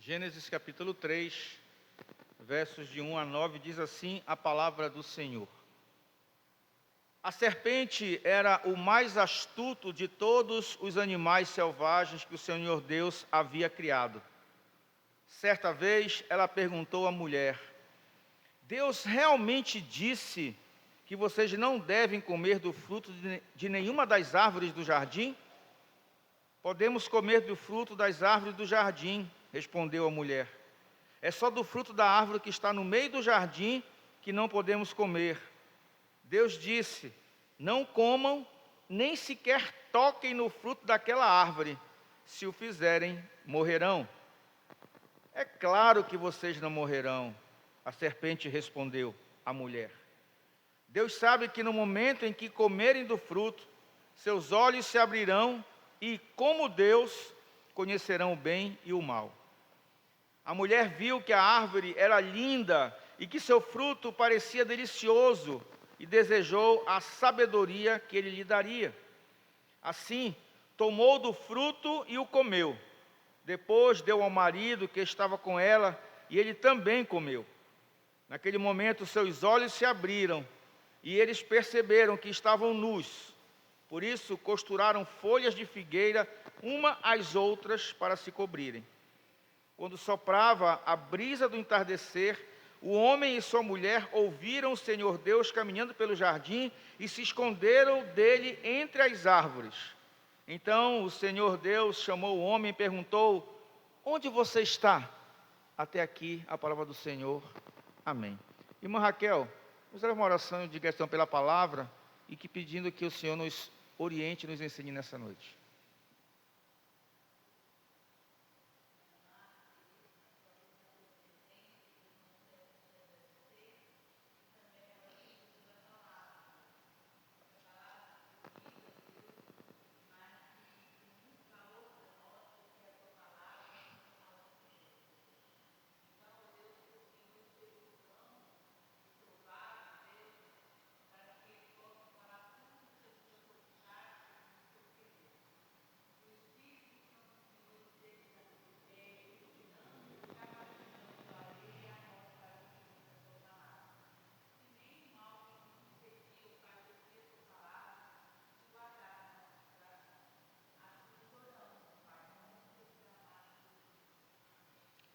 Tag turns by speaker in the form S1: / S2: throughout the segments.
S1: Gênesis capítulo 3, versos de 1 a 9, diz assim a palavra do Senhor. A serpente era o mais astuto de todos os animais selvagens que o Senhor Deus havia criado. Certa vez ela perguntou à mulher: Deus realmente disse que vocês não devem comer do fruto de nenhuma das árvores do jardim? Podemos comer do fruto das árvores do jardim, respondeu a mulher. É só do fruto da árvore que está no meio do jardim que não podemos comer. Deus disse: não comam, nem sequer toquem no fruto daquela árvore. Se o fizerem, morrerão. É claro que vocês não morrerão, a serpente respondeu à mulher. Deus sabe que no momento em que comerem do fruto, seus olhos se abrirão e, como Deus, conhecerão o bem e o mal. A mulher viu que a árvore era linda e que seu fruto parecia delicioso e desejou a sabedoria que ele lhe daria. Assim, tomou do fruto e o comeu. Depois deu ao marido que estava com ela e ele também comeu. Naquele momento, seus olhos se abriram e eles perceberam que estavam nus. Por isso, costuraram folhas de figueira uma às outras para se cobrirem. Quando soprava a brisa do entardecer, o homem e sua mulher ouviram o Senhor Deus caminhando pelo jardim e se esconderam dele entre as árvores. Então o Senhor Deus chamou o homem e perguntou: onde você está? Até aqui a palavra do Senhor. Amém. Irmã Raquel, vamos fazer uma oração de gratidão pela palavra e que pedindo que o Senhor nos oriente e nos ensine nessa noite.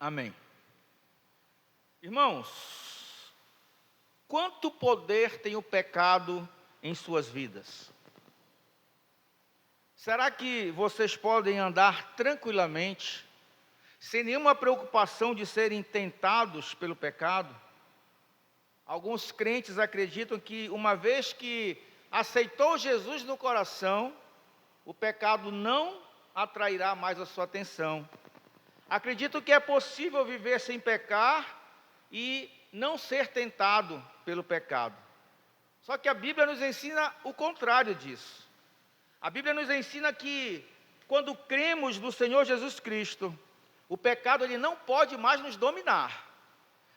S1: Amém. Irmãos, quanto poder tem o pecado em suas vidas? Será que vocês podem andar tranquilamente, sem nenhuma preocupação de serem tentados pelo pecado? Alguns crentes acreditam que uma vez que aceitou Jesus no coração, o pecado não atrairá mais a sua atenção. Acredito que é possível viver sem pecar e não ser tentado pelo pecado. Só que a Bíblia nos ensina o contrário disso. A Bíblia nos ensina que quando cremos no Senhor Jesus Cristo, o pecado ele não pode mais nos dominar.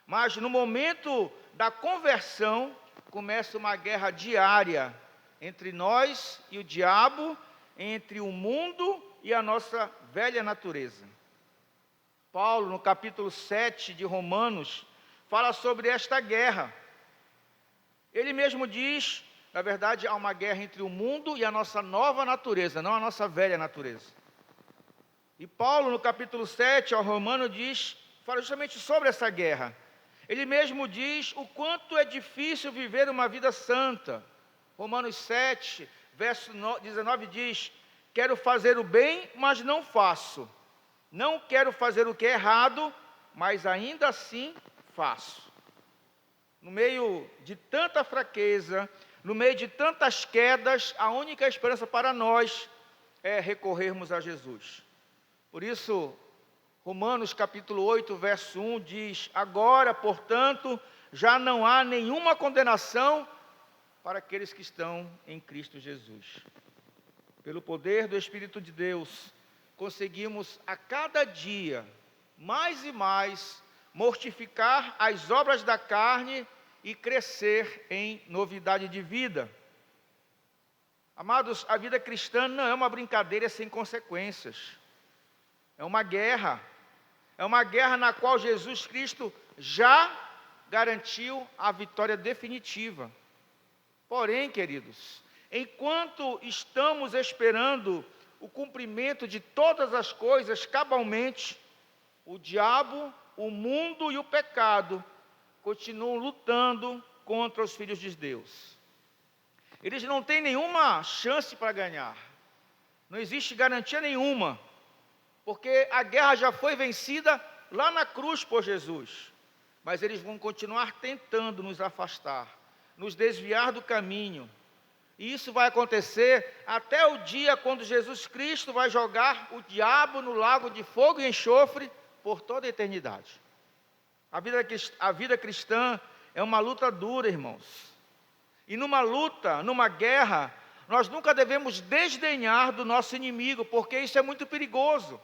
S1: Mas no momento da conversão, começa uma guerra diária entre nós e o diabo, entre o mundo e a nossa velha natureza. Paulo, no capítulo 7 de Romanos, fala sobre esta guerra. Ele mesmo diz, na verdade, há uma guerra entre o mundo e a nossa nova natureza, não a nossa velha natureza. E Paulo, no capítulo 7 ao Romano, fala justamente sobre essa guerra. Ele mesmo diz o quanto é difícil viver uma vida santa. Romanos 7, verso 19 diz: quero fazer o bem, mas não faço. Não quero fazer o que é errado, mas ainda assim faço. No meio de tanta fraqueza, no meio de tantas quedas, a única esperança para nós é recorrermos a Jesus. Por isso, Romanos capítulo 8, verso 1 diz: agora, portanto, já não há nenhuma condenação para aqueles que estão em Cristo Jesus. Pelo poder do Espírito de Deus, conseguimos a cada dia, mais e mais, mortificar as obras da carne e crescer em novidade de vida. Amados, a vida cristã não é uma brincadeira sem consequências. É uma guerra. É uma guerra na qual Jesus Cristo já garantiu a vitória definitiva. Porém, queridos, enquanto estamos esperando o cumprimento de todas as coisas cabalmente, o diabo, o mundo e o pecado continuam lutando contra os filhos de Deus. Eles não têm nenhuma chance para ganhar. Não existe garantia nenhuma, porque a guerra já foi vencida lá na cruz por Jesus. Mas eles vão continuar tentando nos afastar, nos desviar do caminho. E isso vai acontecer até o dia quando Jesus Cristo vai jogar o diabo no lago de fogo e enxofre por toda a eternidade. A vida cristã é uma luta dura, irmãos. E numa luta, numa guerra, nós nunca devemos desdenhar do nosso inimigo, porque isso é muito perigoso.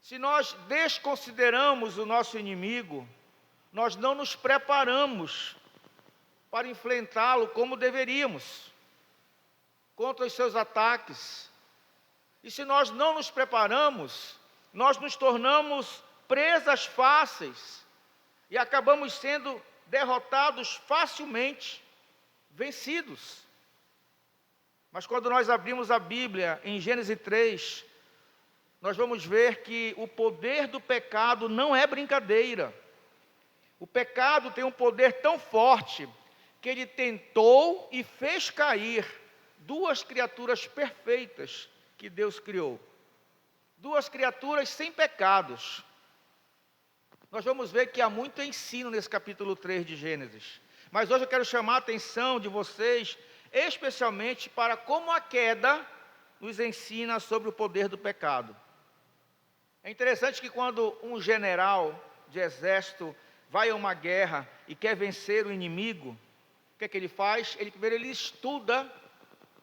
S1: Se nós desconsideramos o nosso inimigo, nós não nos preparamos para enfrentá-lo como deveríamos, contra os seus ataques. E se nós não nos preparamos, nós nos tornamos presas fáceis e acabamos sendo derrotados facilmente, vencidos. Mas quando nós abrimos a Bíblia em Gênesis 3, nós vamos ver que o poder do pecado não é brincadeira. O pecado tem um poder tão forte que ele tentou e fez cair duas criaturas perfeitas que Deus criou. Duas criaturas sem pecados. Nós vamos ver que há muito ensino nesse capítulo 3 de Gênesis. Mas hoje eu quero chamar a atenção de vocês, especialmente para como a queda nos ensina sobre o poder do pecado. É interessante que quando um general de exército vai a uma guerra e quer vencer o inimigo, o que ele faz? Primeiro ele estuda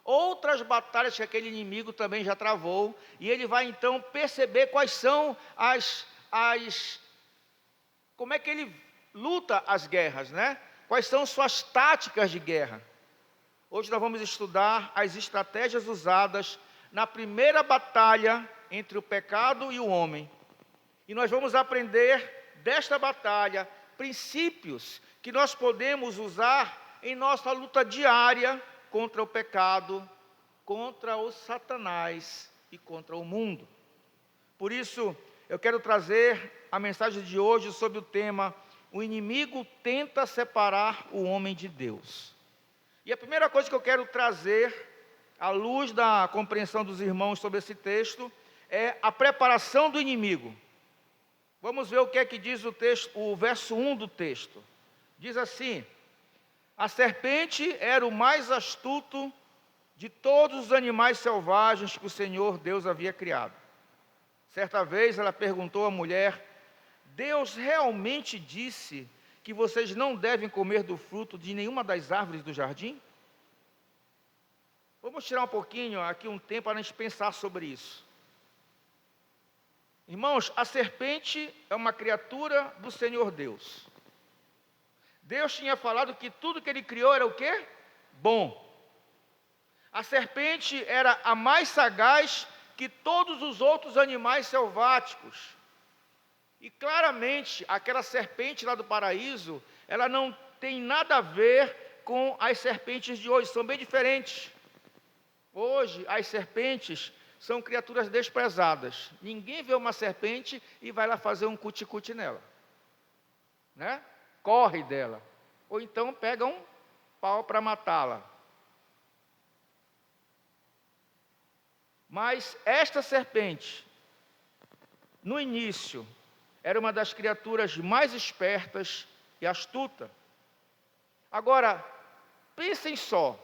S1: outras batalhas que aquele inimigo também já travou, e ele vai então perceber quais são como é que ele luta as guerras, né? Quais são suas táticas de guerra. Hoje nós vamos estudar as estratégias usadas na primeira batalha entre o pecado e o homem. E nós vamos aprender desta batalha princípios que nós podemos usar em nossa luta diária contra o pecado, contra o Satanás e contra o mundo. Por isso, eu quero trazer a mensagem de hoje sobre o tema: o inimigo tenta separar o homem de Deus. E a primeira coisa que eu quero trazer, à luz da compreensão dos irmãos sobre esse texto, é a preparação do inimigo. Vamos ver o que é que diz o texto, o verso 1 do texto. Diz assim: a serpente era o mais astuto de todos os animais selvagens que o Senhor Deus havia criado. Certa vez ela perguntou à mulher: Deus realmente disse que vocês não devem comer do fruto de nenhuma das árvores do jardim? Vamos tirar um pouquinho aqui, um tempo, para a gente pensar sobre isso. Irmãos, a serpente é uma criatura do Senhor Deus. Deus tinha falado que tudo que Ele criou era o quê? Bom. A serpente era a mais sagaz que todos os outros animais selváticos. E claramente, aquela serpente lá do paraíso, ela não tem nada a ver com as serpentes de hoje, são bem diferentes. Hoje, as serpentes são criaturas desprezadas. Ninguém vê uma serpente e vai lá fazer um cuti-cuti nela, né? Corre dela, ou então pega um pau para matá-la. Mas esta serpente, no início, era uma das criaturas mais espertas e astuta. Agora, pensem só,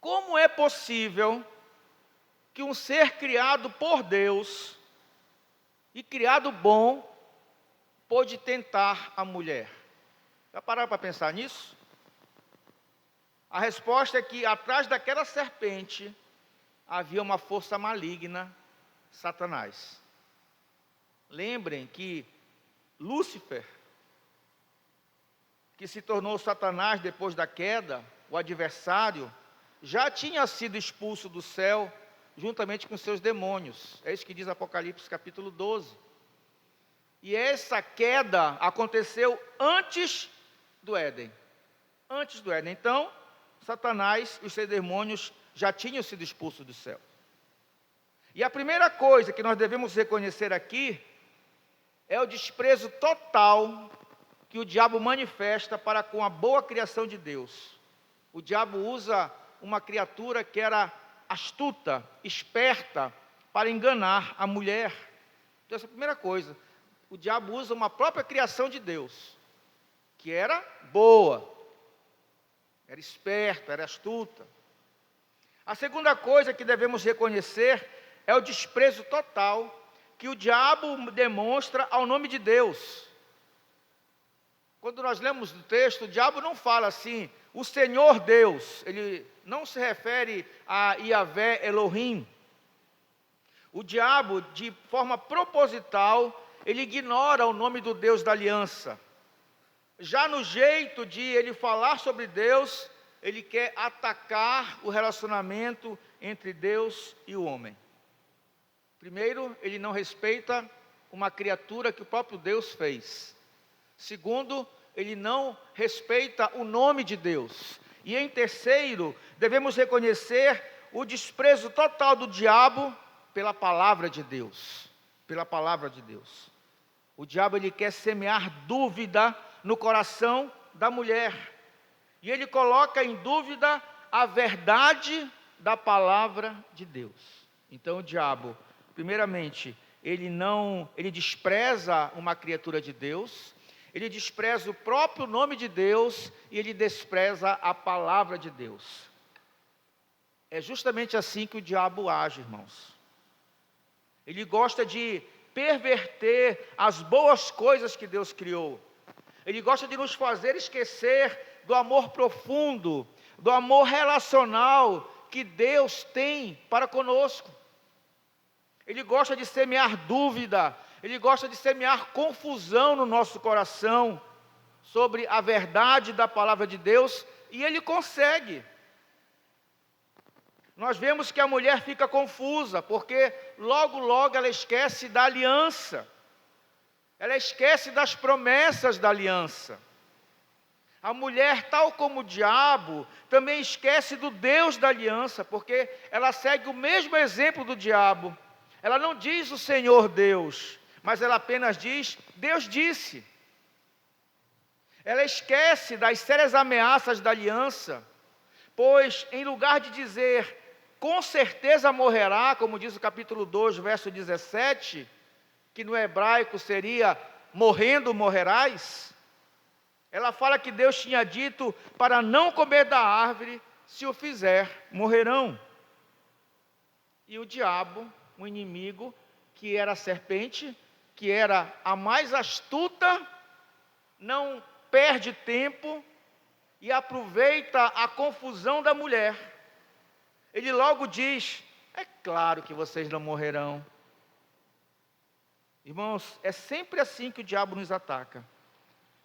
S1: como é possível que um ser criado por Deus e criado bom pôde tentar a mulher? Já pararam para pensar nisso? A resposta é que atrás daquela serpente havia uma força maligna, Satanás. Lembrem que Lúcifer, que se tornou Satanás depois da queda, o adversário, já tinha sido expulso do céu juntamente com seus demônios. É isso que diz Apocalipse capítulo 12. E essa queda aconteceu antes do Éden. Antes do Éden. Então, Satanás e os seus demônios já tinham sido expulsos do céu. E a primeira coisa que nós devemos reconhecer aqui é o desprezo total que o diabo manifesta para com a boa criação de Deus. O diabo usa uma criatura que era astuta, esperta, para enganar a mulher. Então, essa é a primeira coisa. O diabo usa uma própria criação de Deus, que era boa, era esperta, era astuta. A segunda coisa que devemos reconhecer é o desprezo total que o diabo demonstra ao nome de Deus. Quando nós lemos o texto, o diabo não fala assim, o Senhor Deus. Ele não se refere a Yahvé Elohim. O diabo, de forma proposital, ele ignora o nome do Deus da aliança. Já no jeito de ele falar sobre Deus, ele quer atacar o relacionamento entre Deus e o homem. Primeiro, ele não respeita uma criatura que o próprio Deus fez. Segundo, ele não respeita o nome de Deus. E em terceiro, devemos reconhecer o desprezo total do diabo pela palavra de Deus. Pela palavra de Deus. O diabo, ele quer semear dúvida no coração da mulher. E ele coloca em dúvida a verdade da palavra de Deus. Então o diabo, primeiramente, ele despreza uma criatura de Deus, ele despreza o próprio nome de Deus e ele despreza a palavra de Deus. É justamente assim que o diabo age, irmãos. Ele gosta de perverter as boas coisas que Deus criou. Ele gosta de nos fazer esquecer do amor profundo, do amor relacional que Deus tem para conosco. Ele gosta de semear dúvida, ele gosta de semear confusão no nosso coração sobre a verdade da palavra de Deus, e ele consegue. Nós vemos que a mulher fica confusa, porque logo, logo ela esquece da aliança. Ela esquece das promessas da aliança. A mulher, tal como o diabo, também esquece do Deus da aliança, porque ela segue o mesmo exemplo do diabo. Ela não diz o Senhor Deus, mas ela apenas diz, Deus disse. Ela esquece das sérias ameaças da aliança, pois em lugar de dizer, com certeza morrerá, como diz o capítulo 2, verso 17, que no hebraico seria, morrendo morrerás, ela fala que Deus tinha dito para não comer da árvore, se o fizer, morrerão. E o diabo, o inimigo, que era a serpente, que era a mais astuta, não perde tempo e aproveita a confusão da mulher. Ele logo diz, é claro que vocês não morrerão. Irmãos, é sempre assim que o diabo nos ataca.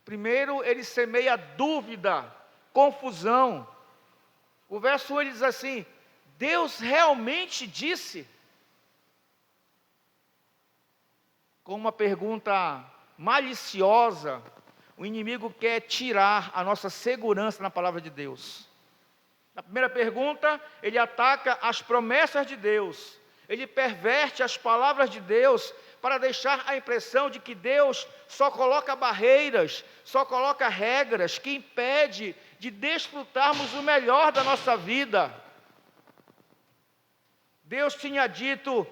S1: Primeiro, ele semeia dúvida, confusão. O verso 1 ele diz assim, Deus realmente disse? Com uma pergunta maliciosa, o inimigo quer tirar a nossa segurança na palavra de Deus. Na primeira pergunta, ele ataca as promessas de Deus. Ele perverte as palavras de Deus para deixar a impressão de que Deus só coloca barreiras, só coloca regras que impede de desfrutarmos o melhor da nossa vida. Deus tinha dito,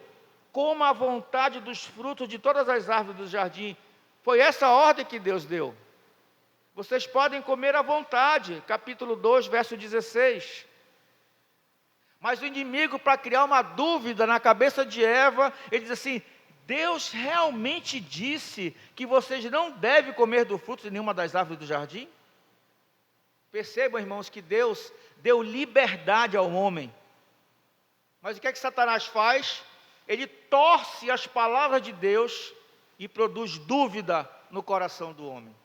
S1: coma à vontade dos frutos de todas as árvores do jardim. Foi essa a ordem que Deus deu. Vocês podem comer à vontade, capítulo 2, verso 16. Mas o inimigo, para criar uma dúvida na cabeça de Eva, ele diz assim, Deus realmente disse que vocês não devem comer do fruto de nenhuma das árvores do jardim? Percebam, irmãos, que Deus deu liberdade ao homem. Mas o que é que Satanás faz? Ele torce as palavras de Deus e produz dúvida no coração do homem.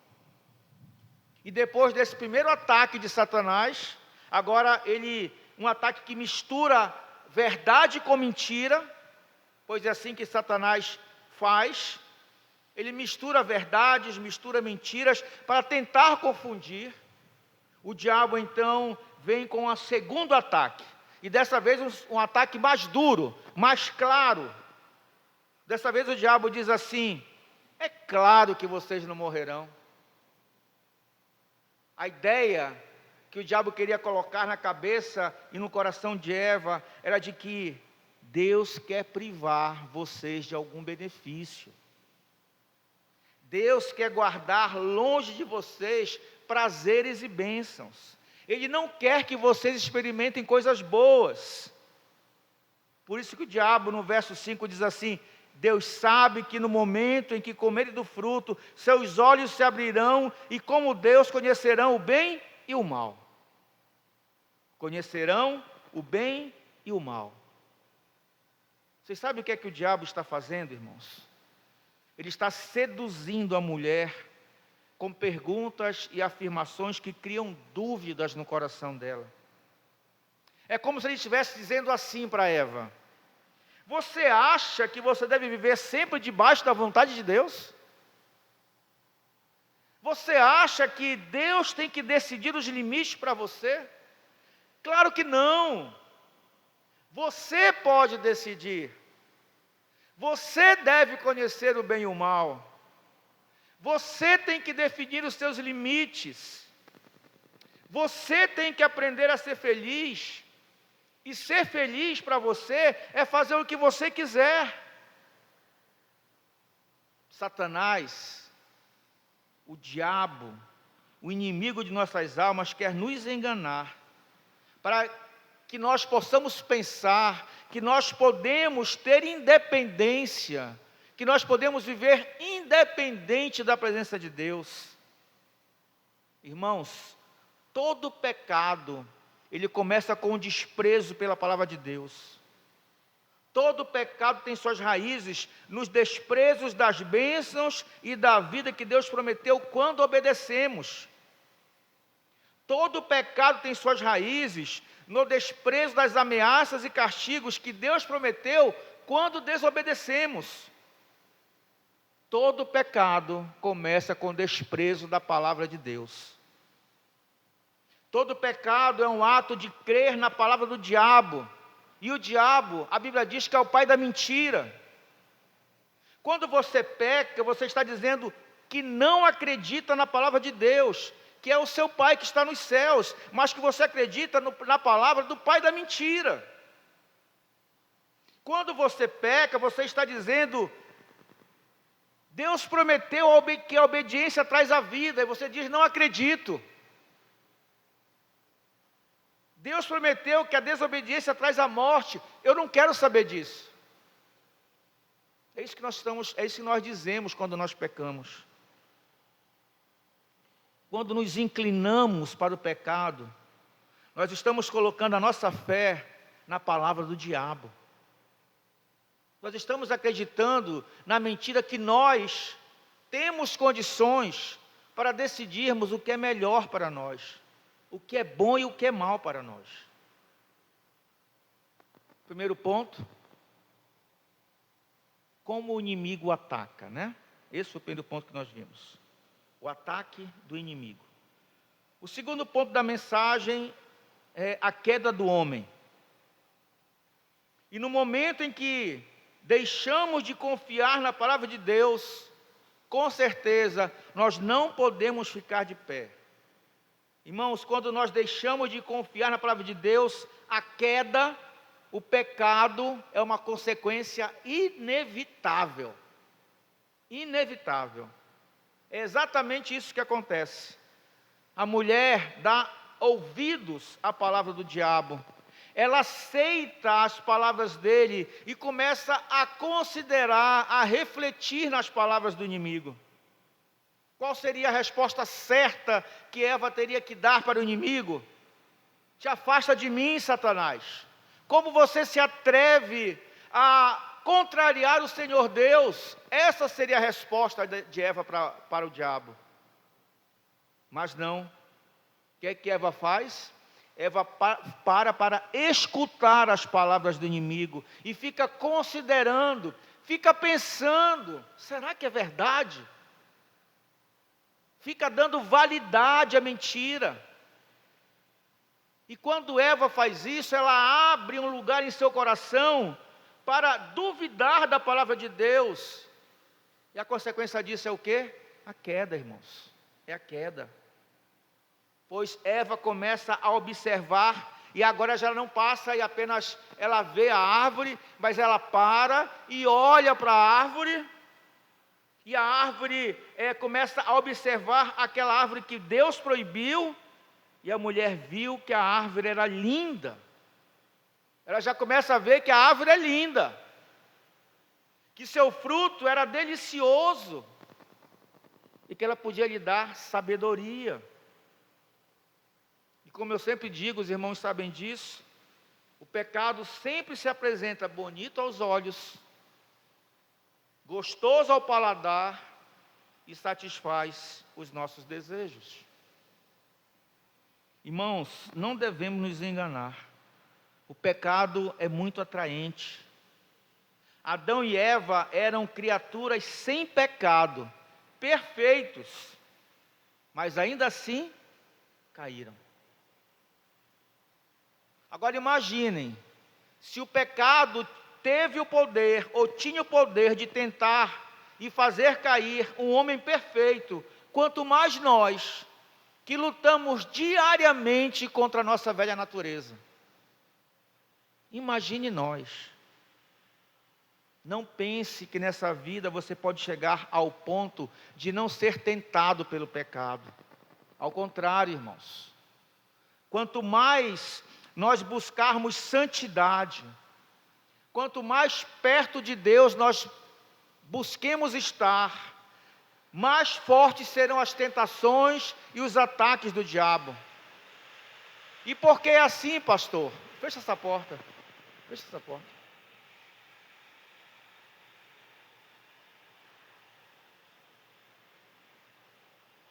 S1: E depois desse primeiro ataque de Satanás, agora um ataque que mistura verdade com mentira, pois é assim que Satanás faz. Ele mistura verdades, mistura mentiras para tentar confundir. O diabo então vem com um segundo ataque. E dessa vez um ataque mais duro, mais claro. Dessa vez o diabo diz assim: é claro que vocês não morrerão. A ideia que o diabo queria colocar na cabeça e no coração de Eva era de que Deus quer privar vocês de algum benefício. Deus quer guardar longe de vocês prazeres e bênçãos. Ele não quer que vocês experimentem coisas boas. Por isso que o diabo no verso 5 diz assim: Deus sabe que no momento em que comerem do fruto, seus olhos se abrirão e como Deus conhecerão o bem e o mal. Conhecerão o bem e o mal. Vocês sabem o que é que o diabo está fazendo, irmãos? Ele está seduzindo a mulher com perguntas e afirmações que criam dúvidas no coração dela. É como se ele estivesse dizendo assim para Eva: você acha que você deve viver sempre debaixo da vontade de Deus? Você acha que Deus tem que decidir os limites para você? Claro que não. Você pode decidir. Você deve conhecer o bem e o mal. Você tem que definir os seus limites. Você tem que aprender a ser feliz. E ser feliz para você é fazer o que você quiser. Satanás, o diabo, o inimigo de nossas almas, quer nos enganar, para que nós possamos pensar que nós podemos ter independência, que nós podemos viver independente da presença de Deus. Irmãos, todo pecado, ele começa com o desprezo pela palavra de Deus. Todo pecado tem suas raízes nos desprezos das bênçãos e da vida que Deus prometeu quando obedecemos. Todo pecado tem suas raízes no desprezo das ameaças e castigos que Deus prometeu quando desobedecemos. Todo pecado começa com desprezo da palavra de Deus. Todo pecado é um ato de crer na palavra do diabo. E o diabo, a Bíblia diz que é o pai da mentira. Quando você peca, você está dizendo que não acredita na palavra de Deus, que é o seu pai que está nos céus, mas que você acredita na palavra do pai da mentira. Quando você peca, você está dizendo: Deus prometeu que a obediência traz a vida, e você diz: não acredito. Deus prometeu que a desobediência traz a morte, eu não quero saber disso. É isso que nós dizemos quando nós pecamos. Quando nos inclinamos para o pecado, nós estamos colocando a nossa fé na palavra do diabo. Nós estamos acreditando na mentira que nós temos condições para decidirmos o que é melhor para nós, o que é bom e o que é mal para nós. Primeiro ponto, como o inimigo ataca, né? Esse foi o primeiro ponto que nós vimos. O ataque do inimigo. O segundo ponto da mensagem é a queda do homem. E no momento em que deixamos de confiar na palavra de Deus, com certeza nós não podemos ficar de pé. Irmãos, quando nós deixamos de confiar na palavra de Deus, a queda, o pecado é uma consequência inevitável. Inevitável. É exatamente isso que acontece. A mulher dá ouvidos à palavra do diabo. Ela aceita as palavras dele e começa a considerar, a refletir nas palavras do inimigo. Qual seria a resposta certa que Eva teria que dar para o inimigo? Te afasta de mim, Satanás. Como você se atreve a contrariar o Senhor Deus? Essa seria a resposta de Eva para o diabo. Mas não. O que é que Eva faz? Eva para escutar as palavras do inimigo e fica considerando, fica pensando, será que é verdade? Fica dando validade à mentira. E quando Eva faz isso, ela abre um lugar em seu coração para duvidar da palavra de Deus. E a consequência disso é o quê? A queda, irmãos. É a queda. Pois Eva começa a observar, e agora já não passa e apenas ela vê a árvore, mas ela para e olha para a árvore, e a árvore começa a observar aquela árvore que Deus proibiu, e a mulher viu que a árvore era linda. Ela já começa a ver que a árvore é linda, que seu fruto era delicioso, e que ela podia lhe dar sabedoria. E como eu sempre digo, os irmãos sabem disso, o pecado sempre se apresenta bonito aos olhos, gostoso ao paladar e satisfaz os nossos desejos. Irmãos, não devemos nos enganar. O pecado é muito atraente. Adão e Eva eram criaturas sem pecado, perfeitos, mas ainda assim caíram. Agora imaginem, se o pecado teve o poder, ou tinha o poder de tentar e fazer cair um homem perfeito, quanto mais nós, que lutamos diariamente contra a nossa velha natureza. Imagine nós. Não pense que nessa vida você pode chegar ao ponto de não ser tentado pelo pecado. Ao contrário, irmãos. Quanto mais nós buscarmos santidade, quanto mais perto de Deus nós busquemos estar, mais fortes serão as tentações e os ataques do diabo. E por que é assim, pastor? Fecha essa porta. Fecha essa porta.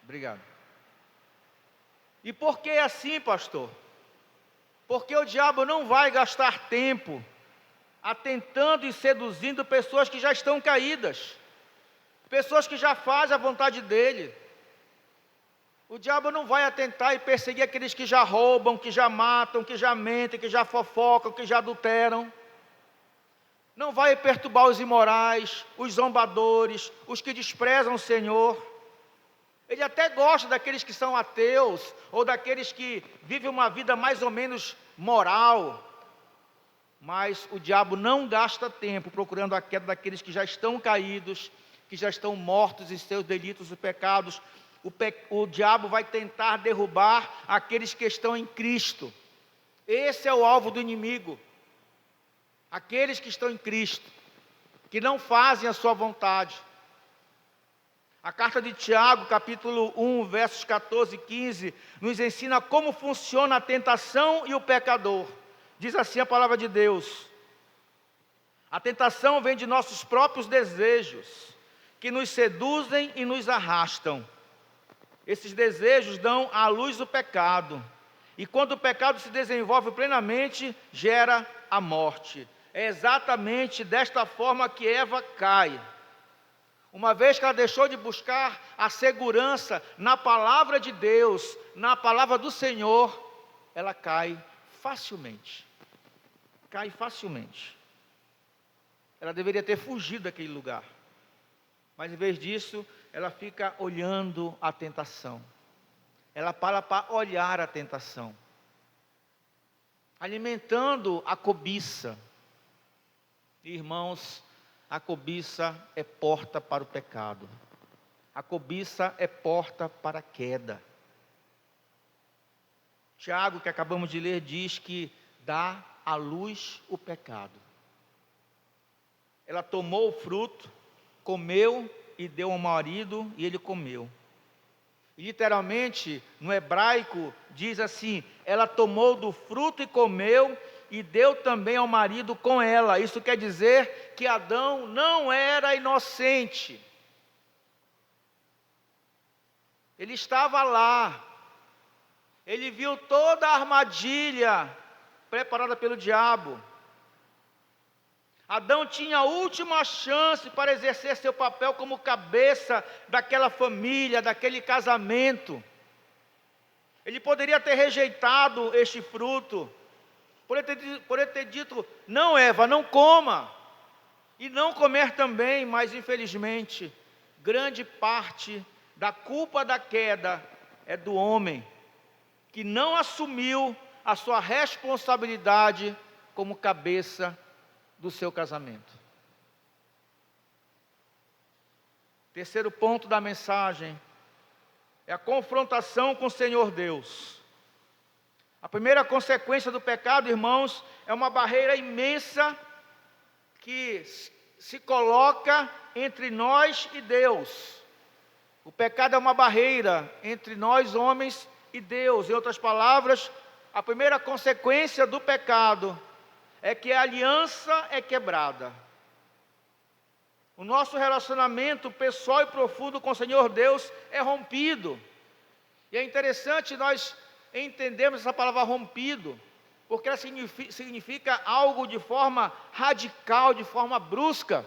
S1: Obrigado. E por que é assim, pastor? Porque o diabo não vai gastar tempo atentando e seduzindo pessoas que já estão caídas, pessoas que já fazem a vontade dele. O diabo não vai atentar e perseguir aqueles que já roubam, que já matam, que já mentem, que já fofocam, que já adulteram. Não vai perturbar os imorais, os zombadores, os que desprezam o Senhor. Ele até gosta daqueles que são ateus, ou daqueles que vivem uma vida mais ou menos moral. Mas o diabo não gasta tempo procurando a queda daqueles que já estão caídos, que já estão mortos em seus delitos e pecados. O diabo vai tentar derrubar aqueles que estão em Cristo. Esse é o alvo do inimigo. Aqueles que estão em Cristo, que não fazem a sua vontade. A carta de Tiago, capítulo 1, versos 14 e 15, nos ensina como funciona a tentação e o pecador. Diz assim a palavra de Deus: a tentação vem de nossos próprios desejos, que nos seduzem e nos arrastam. Esses desejos dão à luz o pecado, e quando o pecado se desenvolve plenamente, gera a morte. É exatamente desta forma que Eva cai. Uma vez que ela deixou de buscar a segurança na palavra de Deus, na palavra do Senhor, ela cai facilmente. Cai facilmente. Ela deveria ter fugido daquele lugar. Mas em vez disso, ela fica olhando a tentação. Ela para olhar a tentação, alimentando a cobiça. Irmãos, a cobiça é porta para o pecado. A cobiça é porta para a queda. Tiago, que acabamos de ler, diz que dá à luz o pecado. Ela tomou o fruto, comeu e deu ao marido, e ele comeu. E, literalmente, no hebraico, diz assim: ela tomou do fruto e comeu, e deu também ao marido com ela. Isso quer dizer que Adão não era inocente. Ele estava lá. Ele viu toda a armadilha preparada pelo diabo. Adão tinha a última chance para exercer seu papel como cabeça daquela família, daquele casamento. Ele poderia ter rejeitado este fruto, poderia ter dito: não, Eva, não coma, e não comer também, mas infelizmente, grande parte da culpa da queda é do homem, que não assumiu a sua responsabilidade como cabeça do seu casamento. Terceiro ponto da mensagem é a confrontação com o Senhor Deus. A primeira consequência do pecado, irmãos, é uma barreira imensa que se coloca entre nós e Deus. O pecado é uma barreira entre nós, homens, e Deus. Em outras palavras, a primeira consequência do pecado é que a aliança é quebrada. O nosso relacionamento pessoal e profundo com o Senhor Deus é rompido. E é interessante nós entendermos essa palavra rompido, porque ela significa algo de forma radical, de forma brusca.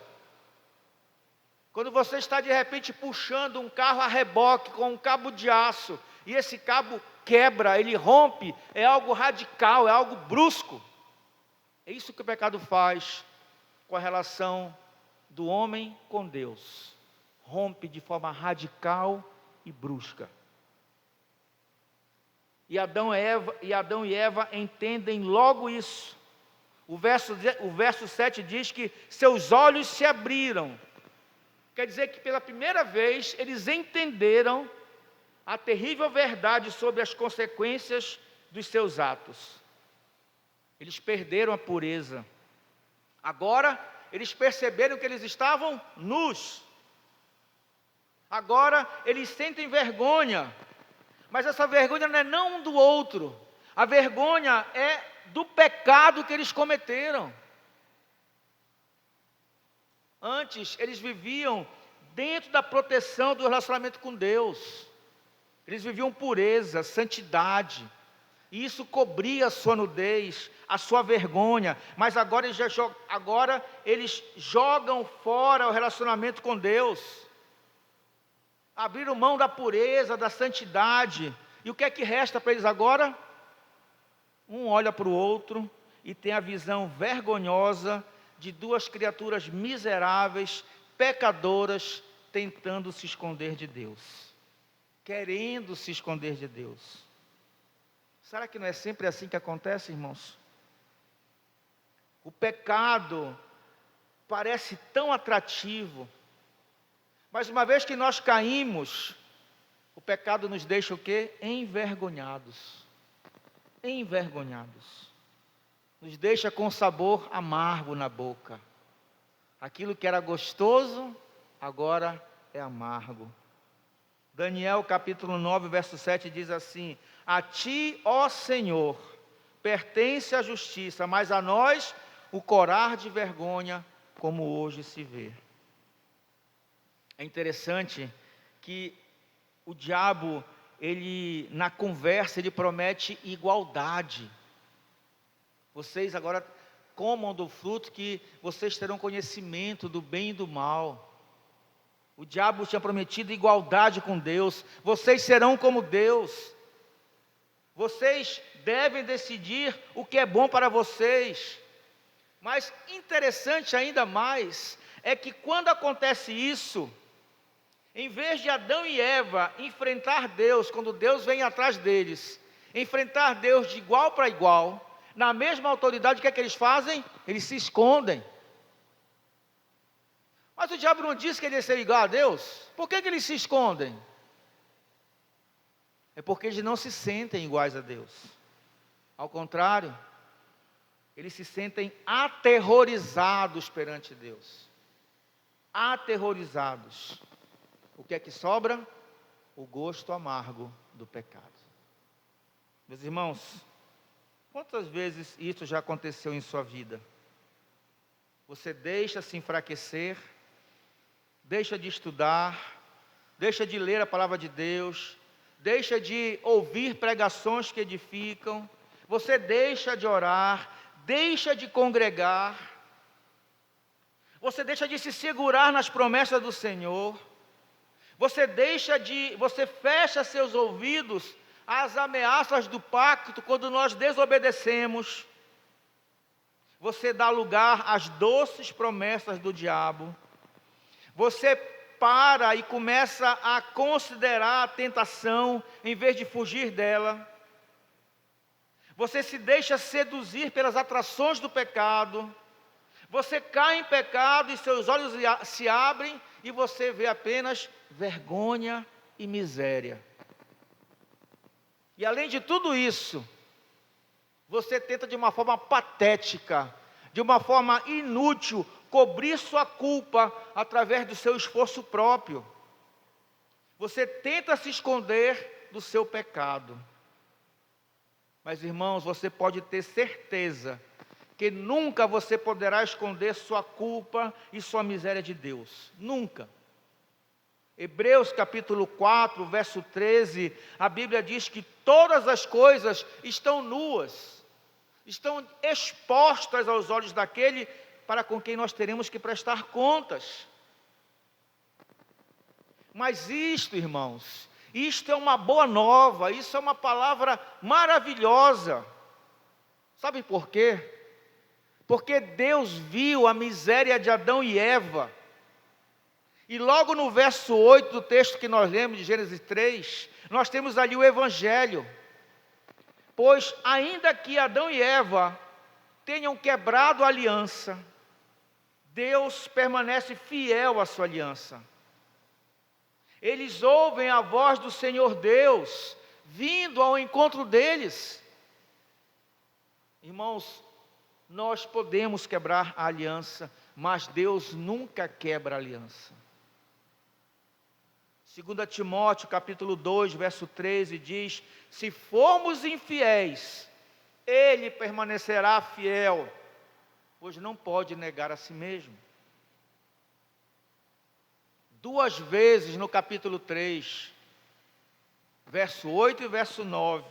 S1: Quando você está de repente puxando um carro a reboque com um cabo de aço, e esse cabo quebra, ele rompe, é algo radical, é algo brusco. É isso que o pecado faz com a relação do homem com Deus. Rompe de forma radical e brusca. E Adão e Eva entendem logo isso. O verso 7 diz que seus olhos se abriram. Quer dizer que pela primeira vez eles entenderam a terrível verdade sobre as consequências dos seus atos. Eles perderam a pureza. Agora, eles perceberam que eles estavam nus. Agora, eles sentem vergonha. Mas essa vergonha não é um do outro. A vergonha é do pecado que eles cometeram. Antes, eles viviam dentro da proteção do relacionamento com Deus. Eles viviam pureza, santidade. E isso cobria a sua nudez, a sua vergonha. Mas agora eles jogam fora o relacionamento com Deus. Abriram mão da pureza, da santidade. E o que é que resta para eles agora? Um olha para o outro e tem a visão vergonhosa de duas criaturas miseráveis, pecadoras, tentando se esconder de Deus. Querendo se esconder de Deus. Será que não é sempre assim que acontece, irmãos? O pecado parece tão atrativo, mas uma vez que nós caímos, o pecado nos deixa o quê? Envergonhados. Envergonhados. Nos deixa com sabor amargo na boca. Aquilo que era gostoso, agora é amargo. Daniel capítulo 9, verso 7 diz assim: a ti, ó Senhor, pertence a justiça, mas a nós o corar de vergonha, como hoje se vê. É interessante que o diabo, na conversa, ele promete igualdade. Vocês agora comam do fruto que vocês terão conhecimento do bem e do mal. O diabo tinha prometido igualdade com Deus. Vocês serão como Deus. Vocês devem decidir o que é bom para vocês. Mas interessante ainda mais é que quando acontece isso, em vez de Adão e Eva enfrentar Deus, quando Deus vem atrás deles, enfrentar Deus de igual para igual, na mesma autoridade, o que é que eles fazem? Eles se escondem. Mas o diabo não disse que ele ia ser igual a Deus. Por que eles se escondem? É porque eles não se sentem iguais a Deus. Ao contrário, eles se sentem aterrorizados perante Deus. Aterrorizados. O que é que sobra? O gosto amargo do pecado. Meus irmãos, quantas vezes isso já aconteceu em sua vida? Você deixa se enfraquecer, deixa de estudar, deixa de ler a palavra de Deus, deixa de ouvir pregações que edificam, você deixa de orar, deixa de congregar, você deixa de se segurar nas promessas do Senhor, você fecha seus ouvidos às ameaças do pacto quando nós desobedecemos, você dá lugar às doces promessas do diabo, você para e começa a considerar a tentação em vez de fugir dela, você se deixa seduzir pelas atrações do pecado, você cai em pecado e seus olhos se abrem e você vê apenas vergonha e miséria. E além de tudo isso, você tenta de uma forma patética, de uma forma inútil, cobrir sua culpa através do seu esforço próprio. Você tenta se esconder do seu pecado. Mas, irmãos, você pode ter certeza que nunca você poderá esconder sua culpa e sua miséria de Deus. Nunca. Hebreus capítulo 4, verso 13, a Bíblia diz que todas as coisas estão nuas, estão expostas aos olhos daquele para com quem nós teremos que prestar contas. Mas isto, irmãos, isto é uma boa nova, isso é uma palavra maravilhosa. Sabe por quê? Porque Deus viu a miséria de Adão e Eva. E logo no verso 8 do texto que nós lemos de Gênesis 3, nós temos ali o Evangelho. Pois ainda que Adão e Eva tenham quebrado a aliança, Deus permanece fiel à sua aliança. Eles ouvem a voz do Senhor Deus, vindo ao encontro deles. Irmãos, nós podemos quebrar a aliança, mas Deus nunca quebra a aliança. 2 Timóteo capítulo 2, verso 13 diz: se formos infiéis, Ele permanecerá fiel, pois não pode negar a si mesmo. 2 vezes no capítulo 3, verso 8 e verso 9,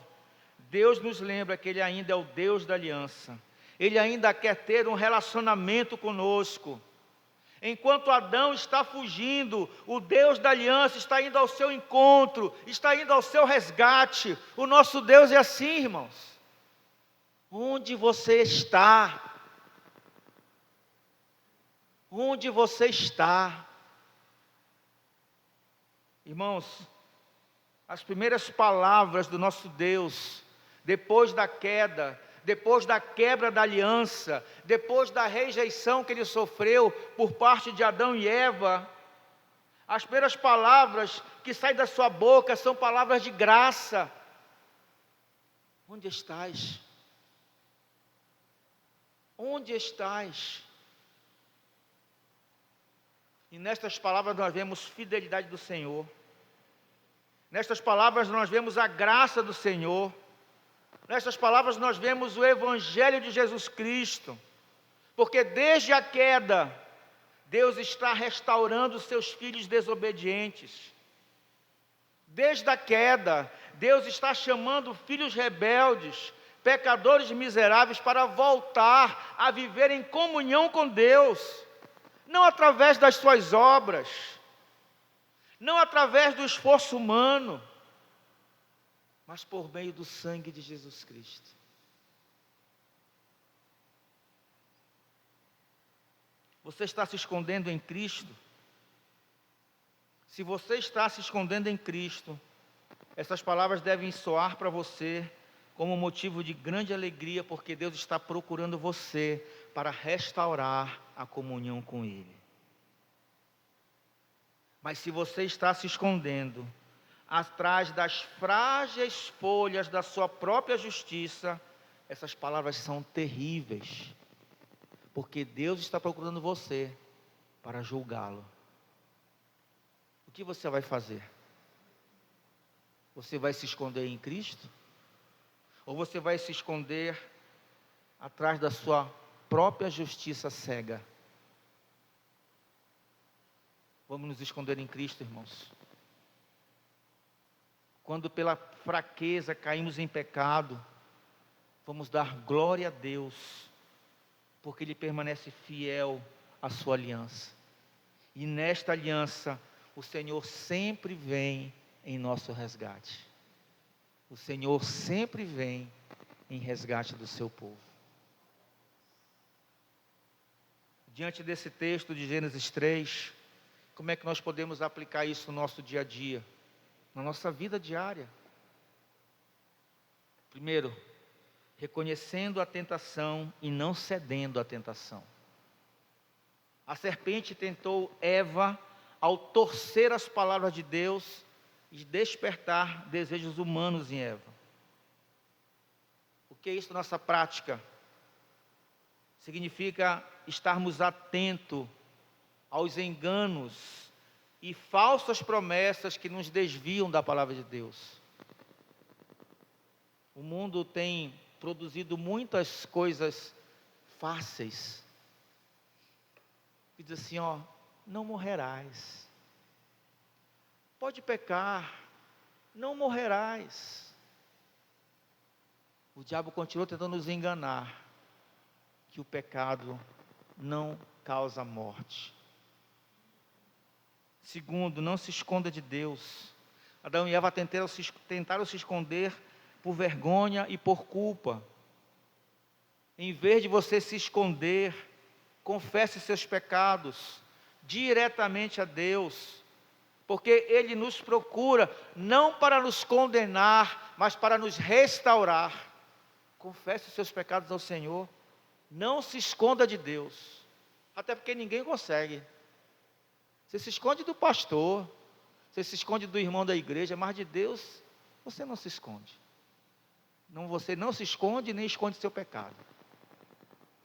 S1: Deus nos lembra que Ele ainda é o Deus da aliança. Ele ainda quer ter um relacionamento conosco. Enquanto Adão está fugindo, o Deus da aliança está indo ao seu encontro, está indo ao seu resgate. O nosso Deus é assim, irmãos. Onde você está? Onde você está? Irmãos, as primeiras palavras do nosso Deus, depois da queda, depois da quebra da aliança, depois da rejeição que ele sofreu por parte de Adão e Eva, as primeiras palavras que saem da sua boca são palavras de graça. Onde estás? Onde estás? E nestas palavras nós vemos fidelidade do Senhor. Nestas palavras nós vemos a graça do Senhor. Nestas palavras nós vemos o Evangelho de Jesus Cristo. Porque desde a queda, Deus está restaurando os seus filhos desobedientes. Desde a queda, Deus está chamando filhos rebeldes, pecadores miseráveis, para voltar a viver em comunhão com Deus. Não através das suas obras, não através do esforço humano, mas por meio do sangue de Jesus Cristo. Você está se escondendo em Cristo? Se você está se escondendo em Cristo, essas palavras devem soar para você como motivo de grande alegria, porque Deus está procurando você para restaurar a comunhão com Ele. Mas se você está se escondendo atrás das frágeis folhas da sua própria justiça, essas palavras são terríveis, porque Deus está procurando você para julgá-lo. O que você vai fazer? Você vai se esconder em Cristo? Ou você vai se esconder atrás da sua própria justiça cega? Vamos nos esconder em Cristo, irmãos. Quando pela fraqueza caímos em pecado, vamos dar glória a Deus, porque Ele permanece fiel a sua aliança. E nesta aliança, o Senhor sempre vem em nosso resgate. O Senhor sempre vem em resgate do seu povo. Diante desse texto de Gênesis 3, como é que nós podemos aplicar isso no nosso dia a dia, na nossa vida diária? Primeiro, reconhecendo a tentação e não cedendo à tentação. A serpente tentou Eva ao torcer as palavras de Deus e despertar desejos humanos em Eva. O que é isso na nossa prática? Significa estarmos atentos aos enganos e falsas promessas que nos desviam da palavra de Deus. O mundo tem produzido muitas coisas fáceis. E diz assim, não morrerás. Pode pecar, não morrerás. O diabo continua tentando nos enganar, que o pecado não causa morte. Segundo, não se esconda de Deus. Adão e Eva tentaram se esconder por vergonha e por culpa. Em vez de você se esconder, confesse seus pecados diretamente a Deus, porque Ele nos procura não para nos condenar, mas para nos restaurar. Confesse os seus pecados ao Senhor. Não se esconda de Deus, até porque ninguém consegue. Você se esconde do pastor, você se esconde do irmão da igreja, mas de Deus você não se esconde. Você não se esconde nem esconde seu pecado.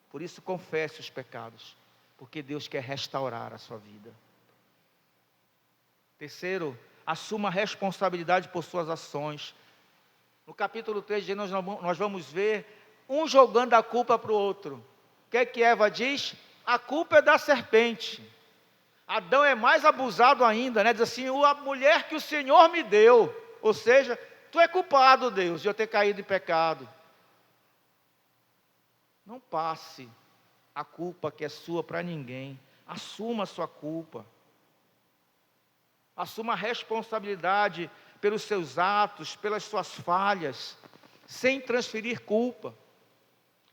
S1: Por isso confesse os pecados, porque Deus quer restaurar a sua vida. Terceiro, assuma a responsabilidade por suas ações. No capítulo 3 de Gênesis nós vamos ver um jogando a culpa para o outro. O que é que Eva diz? A culpa é da serpente. Adão é mais abusado ainda, né? Diz assim, a mulher que o Senhor me deu. Ou seja, tu é culpado, Deus, de eu ter caído em pecado. Não passe a culpa que é sua para ninguém. Assuma a sua culpa. Assuma a responsabilidade pelos seus atos, pelas suas falhas, sem transferir culpa.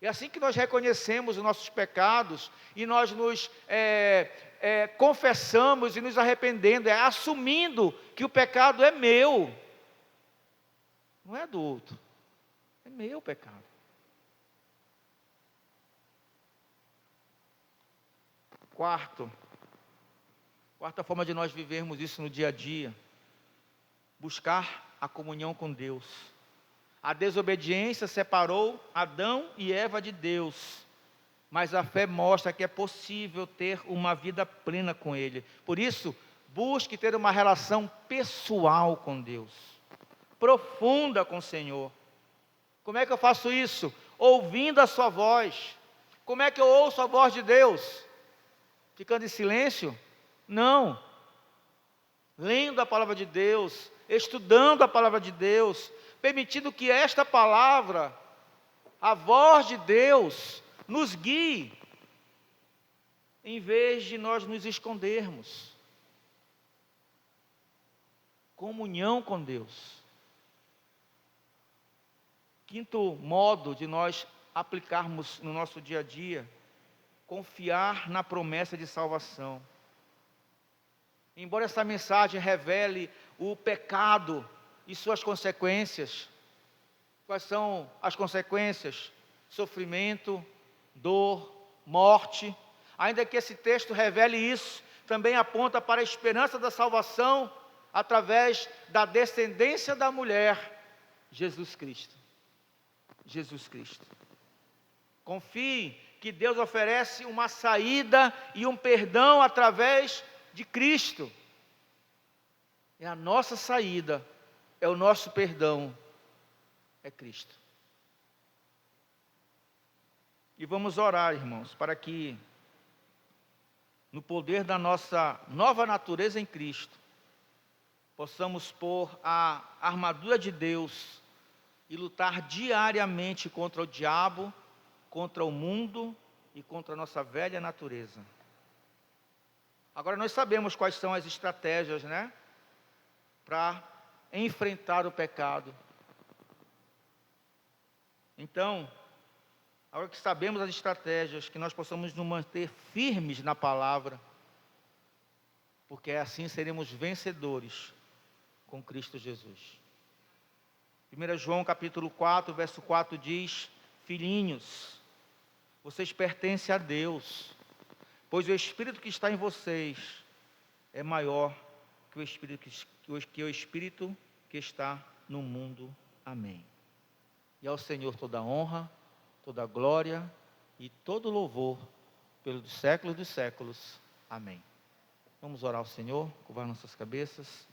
S1: É assim que nós reconhecemos os nossos pecados e nós nos confessamos e nos arrependendo, assumindo que o pecado é meu, não é do outro, é meu pecado. Quarta forma de nós vivermos isso no dia a dia, buscar a comunhão com Deus. A desobediência separou Adão e Eva de Deus, mas a fé mostra que é possível ter uma vida plena com Ele. Por isso, busque ter uma relação pessoal com Deus, profunda com o Senhor. Como é que eu faço isso? Ouvindo a sua voz. Como é que eu ouço a voz de Deus? Ficando em silêncio? Não. Lendo a palavra de Deus, estudando a palavra de Deus, permitindo que esta palavra, a voz de Deus, nos guie, em vez de nós nos escondermos. Comunhão com Deus. Quinto modo de nós aplicarmos no nosso dia a dia, confiar na promessa de salvação. Embora essa mensagem revele o pecado e suas consequências. Quais são as consequências? Sofrimento, dor, morte. Ainda que esse texto revele isso, também aponta para a esperança da salvação através da descendência da mulher, Jesus Cristo. Jesus Cristo. Confie que Deus oferece uma saída e um perdão através de Cristo. É a nossa saída, é o nosso perdão, é Cristo. E vamos orar, irmãos, para que, no poder da nossa nova natureza em Cristo, possamos pôr a armadura de Deus e lutar diariamente contra o diabo, contra o mundo e contra a nossa velha natureza. Agora nós sabemos quais são as estratégias, né, para enfrentar o pecado. Então, agora que sabemos as estratégias, que nós possamos nos manter firmes na palavra, porque assim seremos vencedores com Cristo Jesus. 1 João capítulo 4, verso 4 diz: filhinhos, vocês pertencem a Deus, pois o Espírito que está em vocês é maior que o Espírito que está no mundo. Amém. E ao Senhor toda a honra, toda a glória e todo louvor pelos séculos dos séculos. Amém. Vamos orar ao Senhor, curvar nossas cabeças.